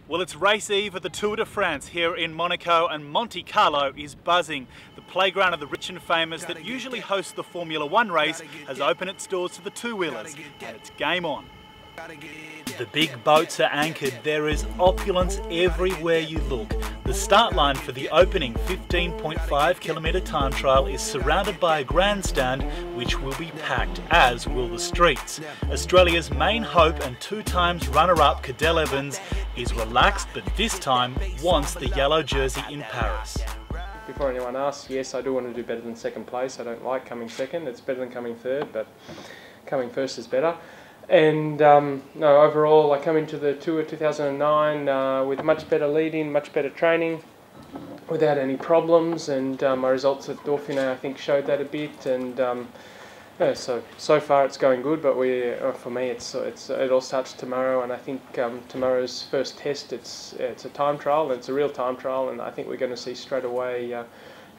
Well, it's race eve of the Tour de France here in Monaco, and Monte Carlo is buzzing. The playground of the rich and famous that usually hosts the Formula One race has opened its doors to the two-wheelers, and it's game on. The big boats are anchored. There is opulence everywhere you look. The start line for the opening 15.5 kilometre time trial is surrounded by a grandstand which will be packed, as will the streets. Australia's main hope and two times runner-up Cadel Evans is relaxed, but this time wants the yellow jersey in Paris. Before anyone asks, yes, I do want to do better than second place. I don't like coming second. It's better than coming third, but coming first is better. And no, overall I come into the Tour 2009 with much better lead-in, much better training, without any problems, and my results at Dauphiné I think showed that a bit, and yeah, so far it's going good, but for me it all starts tomorrow, and I think tomorrow's first test it's a time trial, and it's a real time trial, and I think we're going to see straight away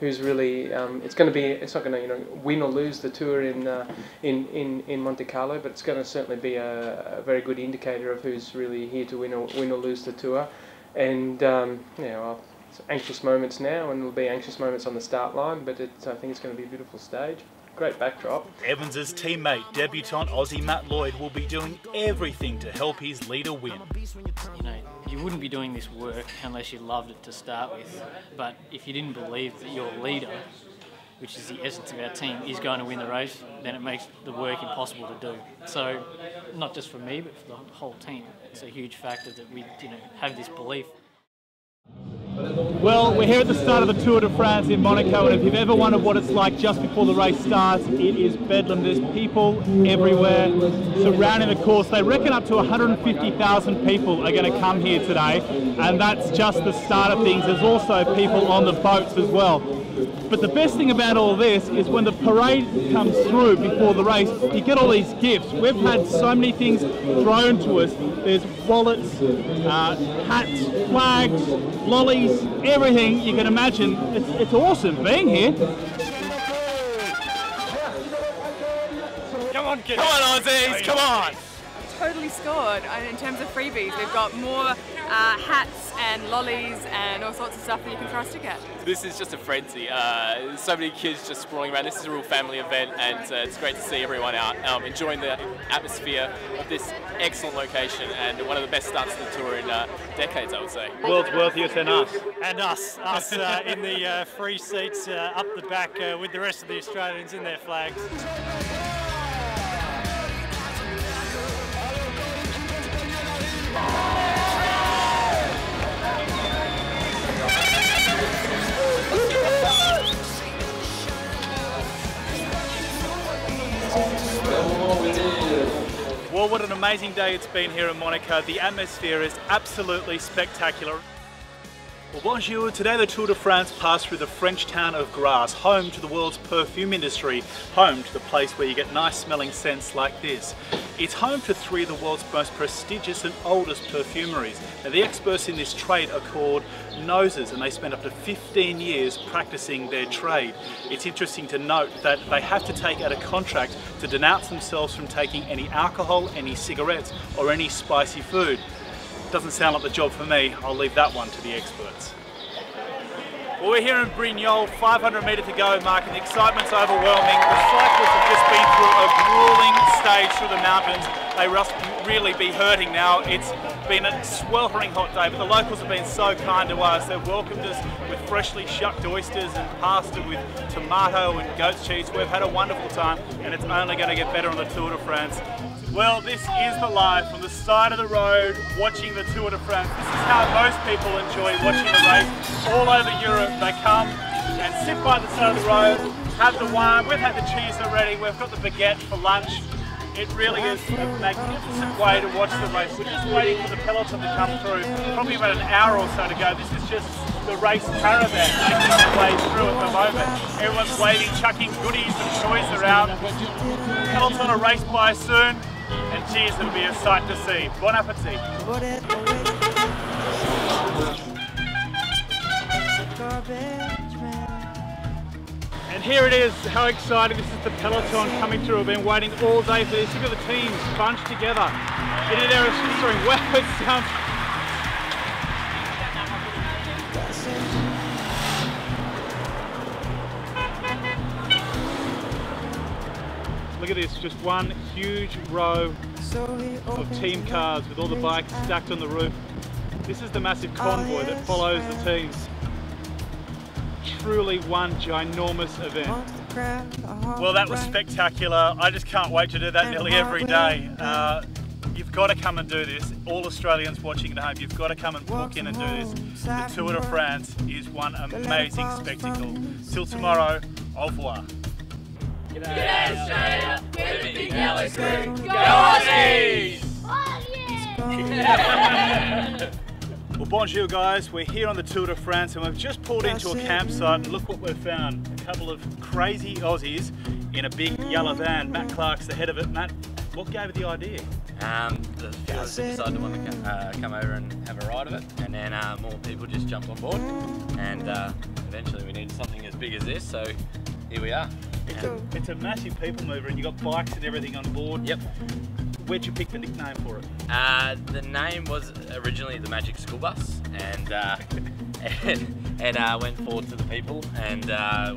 who's really it's not going to win or lose the Tour in Monte Carlo, but it's going to certainly be a very good indicator of who's really here to win or lose the Tour. And well, it's anxious moments now, and it'll be anxious moments on the start line, but I think it's going to be a beautiful stage. Great backdrop. Evans's teammate, debutant Aussie Matt Lloyd, will be doing everything to help his leader win. You wouldn't be doing this work unless you loved it to start with. But if you didn't believe that your leader, which is the essence of our team, is going to win the race, then it makes the work impossible to do. So, not just for me, but for the whole team, it's a huge factor that we have this belief. Well, we're here at the start of the Tour de France in Monaco, and if you've ever wondered what it's like just before the race starts, it is bedlam. There's people everywhere surrounding the course. They reckon up to 150,000 people are going to come here today, and that's just the start of things. There's also people on the boats as well. But the best thing about all this is when the parade comes through before the race, you get all these gifts. We've had so many things thrown to us. There's wallets, hats, flags, lollies, everything you can imagine. It's awesome being here. Come on, Aussies, come on! Totally scored. In terms of freebies, we've got more hats and lollies and all sorts of stuff that you can throw a stick at. This is just a frenzy. So many kids just sprawling around. This is a real family event, and it's great to see everyone out enjoying the atmosphere of this excellent location, and one of the best starts to the Tour in decades, I would say. World's wealthiest and us. And us in the free seats up the back with the rest of the Australians in their flags. Well, what an amazing day it's been here in Monaco. The atmosphere is absolutely spectacular. Well, bonjour. Today the Tour de France passed through the French town of Grasse, home to the world's perfume industry, home to the place where you get nice smelling scents like this. It's home to three of the world's most prestigious and oldest perfumeries. Now, the experts in this trade are called noses, and they spend up to 15 years practicing their trade. It's interesting to note that they have to take out a contract to denounce themselves from taking any alcohol, any cigarettes, or any spicy food. Doesn't sound like the job for me. I'll leave that one to the experts. Well, we're here in Brignoles, 500 metres to go, Mark, and the excitement's overwhelming. The cyclists have just been through a grueling stage through the mountains. They must really be hurting now. It's been a sweltering hot day, but the locals have been so kind to us. They've welcomed us with freshly shucked oysters and pasta with tomato and goat's cheese. We've had a wonderful time, and it's only going to get better on the Tour de France. Well, this is the life from the side of the road watching the Tour de France. This is how most people enjoy watching the race. All over Europe, they come and sit by the side of the road, have the wine. We've had the cheese already. We've got the baguette for lunch. It really is a magnificent way to watch the race. We're just waiting for the peloton to come through. Probably about an hour or so to go. This is just the race caravan making their way through at the moment. Everyone's waving, chucking goodies and toys around. Peloton will race by soon. And cheers, it'll be a sight to see. Bon appetit. And here it is, how exciting. This is the peloton coming through. We've been waiting all day for this. Look at the teams bunched together. In an era, sorry, wow, it sounds Look at this, just one huge row of team cars with all the bikes stacked on the roof. This is the massive convoy that follows the teams. Truly one ginormous event. Well, that was spectacular. I just can't wait to do that nearly every day. You've got to come and do this. All Australians watching at home, you've got to come and book in and do this. The Tour de France is one amazing spectacle. Till tomorrow, au revoir. G'day Australia, we're the big yellow crew. Go Aussies! Well, bonjour guys, we're here on the Tour de France and we've just pulled into a campsite and look what we've found. A couple of crazy Aussies in a big yellow van. Matt Clark's the head of it. Matt, what gave it the idea? The fellas decided to want to come over and have a ride of it, and then more people just jumped on board, and eventually we needed something as big as this, so here we are. It's a massive people mover and you've got bikes and everything on board. Yep. Where'd you pick the nickname for it? The name was originally the Magic School Bus, and went forward to the people, and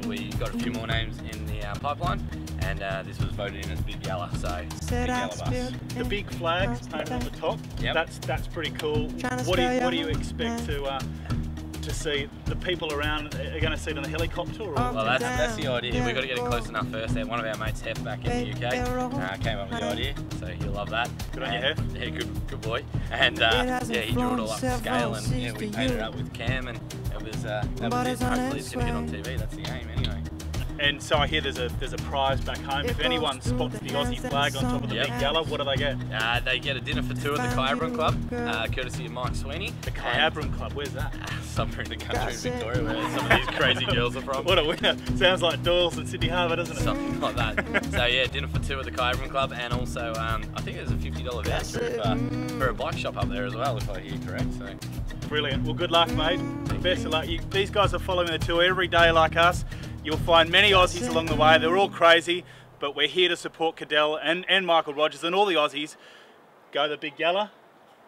we got a few more names in the pipeline, and this was voted in as Big Yellow, so Big Yellow Bus. The big flags painted on the top. Yep. That's pretty cool. What do you expect to see? The people around are going to see it on the helicopter? Or? Well, that's the idea. We've got to get it close enough first. One of our mates, Hef, back in the UK, came up with the idea, so he'll love that. Good on you, Hef. Yeah, good boy. And yeah, he drew it all up to scale, and yeah, we painted it up with Cam, and it was that was it. Hopefully it's going to get on TV. That's the aim, anyway. And so I hear there's a prize back home. If anyone spots the Aussie flag on top of the big yellow, what do they get? They get a dinner for two at the Kyabram Club, courtesy of Mike Sweeney. The Kyabram Club, where's that? Somewhere in the country in Victoria where some of these crazy girls are from. What a winner. Sounds like Doyle's in Sydney Harbour, doesn't it? Something like that. So yeah, dinner for two at the Kyabram Club, and also I think there's a $50 voucher for a bike shop up there as well, if I hear correct. So. Brilliant. Well, good luck, mate. Best of luck. These guys are following the tour every day like us. You'll find many Aussies along the way. They're all crazy, but we're here to support Cadell and Michael Rogers and all the Aussies. Go the Big Yellow,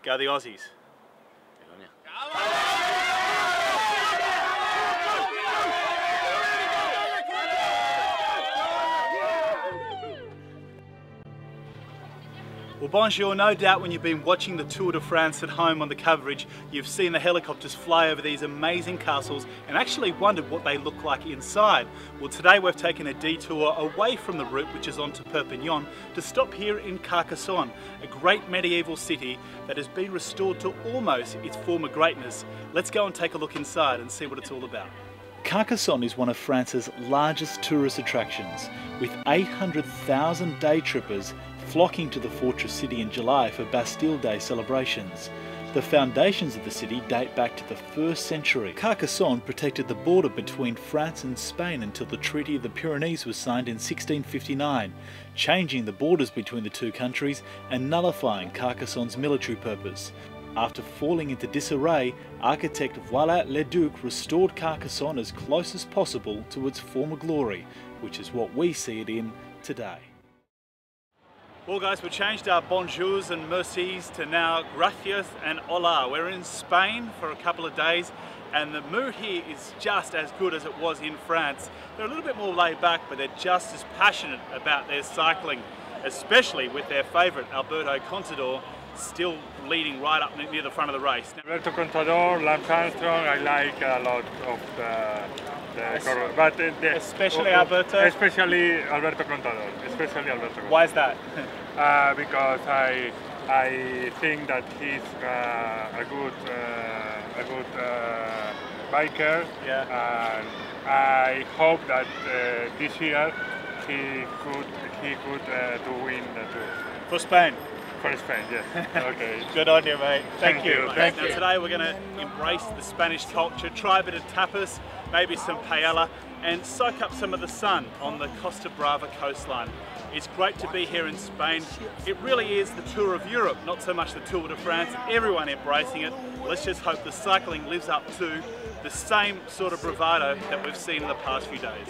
go the Aussies. Good on you. Well, bonjour, no doubt when you've been watching the Tour de France at home on the coverage, you've seen the helicopters fly over these amazing castles and actually wondered what they look like inside. Well, today we've taken a detour away from the route, which is on to Perpignan, to stop here in Carcassonne, a great medieval city that has been restored to almost its former greatness. Let's go and take a look inside and see what it's all about. Carcassonne is one of France's largest tourist attractions, with 800,000 day trippers flocking to the fortress city in July for Bastille Day celebrations. The foundations of the city date back to the 1st century. Carcassonne protected the border between France and Spain until the Treaty of the Pyrenees was signed in 1659, changing the borders between the two countries and nullifying Carcassonne's military purpose. After falling into disarray, architect Viollet-le-Duc restored Carcassonne as close as possible to its former glory, which is what we see it in today. Well guys, we changed our bonjours and mercies to now gracias and hola. We're in Spain for a couple of days and the mood here is just as good as it was in France. They're a little bit more laid back, but they're just as passionate about their cycling, especially with their favourite Alberto Contador still leading right up near the front of the race. Alberto Contador, Lance Armstrong, I like a lot of but especially Alberto? Especially Alberto Contador. Especially Alberto Contador. Why is that? Because I think that he's a good biker, and I hope that this year he could to win the tour. For Spain? For Spain, yes. Okay. Good on you, mate. Thank you. Thank you. Today we're going to embrace the Spanish culture, try a bit of tapas, maybe some paella, and soak up some of the sun on the Costa Brava coastline. It's great to be here in Spain. It really is the tour of Europe, not so much the Tour de France. Everyone embracing it. Let's just hope the cycling lives up to the same sort of bravado that we've seen in the past few days.